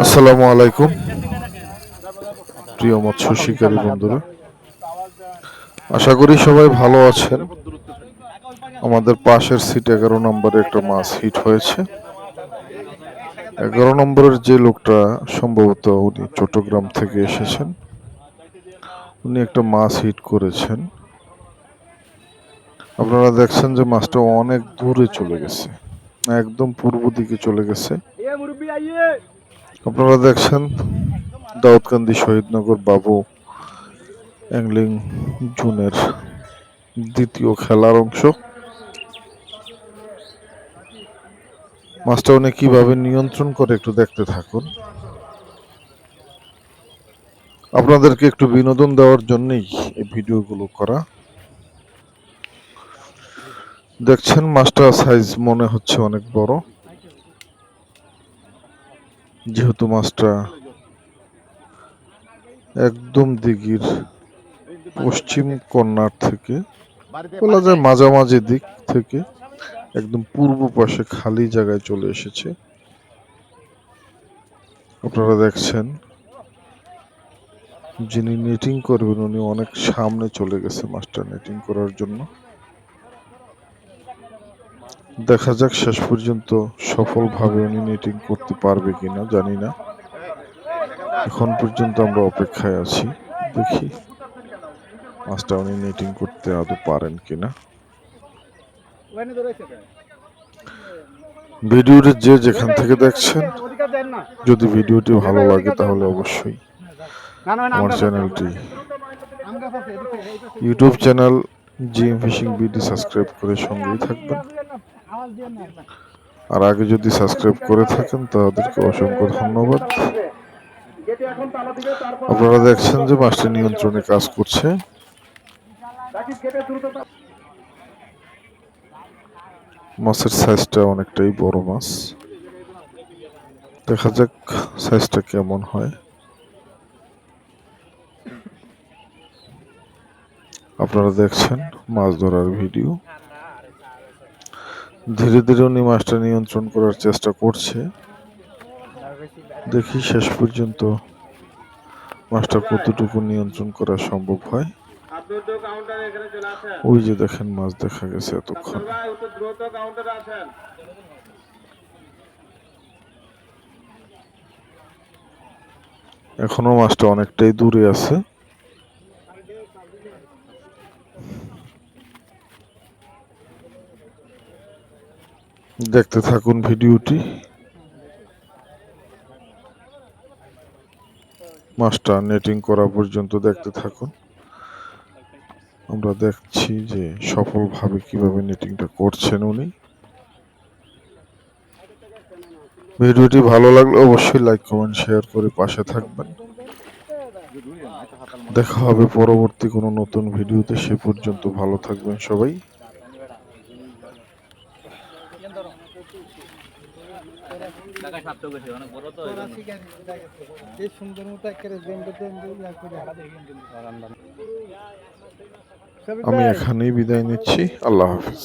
আসসালামু আলাইকুম প্রিয় মৎস্য শিকারী বন্ধুরা, আশা করি সবাই ভালো আছেন। আমাদের পাশের সিট 11 নম্বরে একটা মাছ হিট হয়েছে। 11 নম্বরের যে লোকটা, সম্ভবত উনি চট্টগ্রাম থেকে এসেছেন, উনি একটা মাছ হিট করেছেন। আপনারা দেখছেন যে মাছটা অনেক দূরে চলে গেছে, একদম পূর্ব দিকে চলে গেছে। আপনারা দেখছেন দাউদকান্দি শহীদনগর বাবু অ্যাংলিং জোনের দ্বিতীয় খেলার অংশ। মাছটা উনি কিভাবে নিয়ন্ত্রণ করে একটু দেখতে থাকুন। আপনাদেরকে একটু বিনোদন দেওয়ার জন্যই এই ভিডিওগুলো করা। দেখছেন মাছটা সাইজ মনে হচ্ছে অনেক বড়, যেহেতু মাছটা একদম দিঘির পশ্চিম কর্নার থেকে, বলা যায় মাঝামাঝি দিক থেকে একদম পূর্ব পাশে খালি জায়গায় চলে এসেছে। আপনারা দেখছেন যিনি নেটিং করবেন উনি অনেক সামনে চলে গেছে মাছটা নেটিং করার জন্য। দেখা যাক শেষ পর্যন্ত সফলভাবে উনি নেটিং করতে পারবে কিনা, জানি না। এখন পর্যন্ত আমরা অপেক্ষায় আছি, দেখি মাছটা উনি নেটিং করতে আদৌ পারেন কিনা। ভিডিওটি যে যেখান থেকে দেখছেন, যদি ভিডিওটি ভালো লাগে তাহলে অবশ্যই আমার চ্যানেলটি, YouTube channel GM fishing BD subscribe করে সঙ্গেই থাকবেন। আর আগে যদি সাবস্ক্রাইব করে থাকেন তাদেরকে অসংখ্য ধন্যবাদ। আপনারা দেখছেন যে মাছটি নিয়ন্ত্রণে কাজ করছে। মাছের সাইজটা অনেকটাই বড় মাছ, দেখা যাক সাইজটা কেমন হয়। আপনারা দেখছেন মাছ ধরার ভিডিও। ধীরে ধীরে উনি মাছটা নিয়ন্ত্রণ করার চেষ্টা করছে। দেখি শেষ পর্যন্ত মাছটা কতটুকু নিয়ন্ত্রণ করা সম্ভব হয়। ওই যে দেখেন মাছ দেখা গেছে এতক্ষণ। এখনো মাছটা অনেকটাই দূরে আছে। দেখতে থাকুন ভিডিওটি। মাছটা নেটিং করা পর্যন্ত দেখতে থাকুন। আমরা দেখছি যে সফলভাবে কিভাবে নেটিংটা করছেন উনি। ভিডিওটি ভালো লাগলে অবশ্যই লাইক কমেন্ট শেয়ার করে পাশে থাকবেন। দেখা হবে পরবর্তী কোনো নতুন ভিডিওতে। সে পর্যন্ত ভালো থাকবেন সবাই। আমি এখানেই বিদায় নিচ্ছি। আল্লাহ হাফিজ।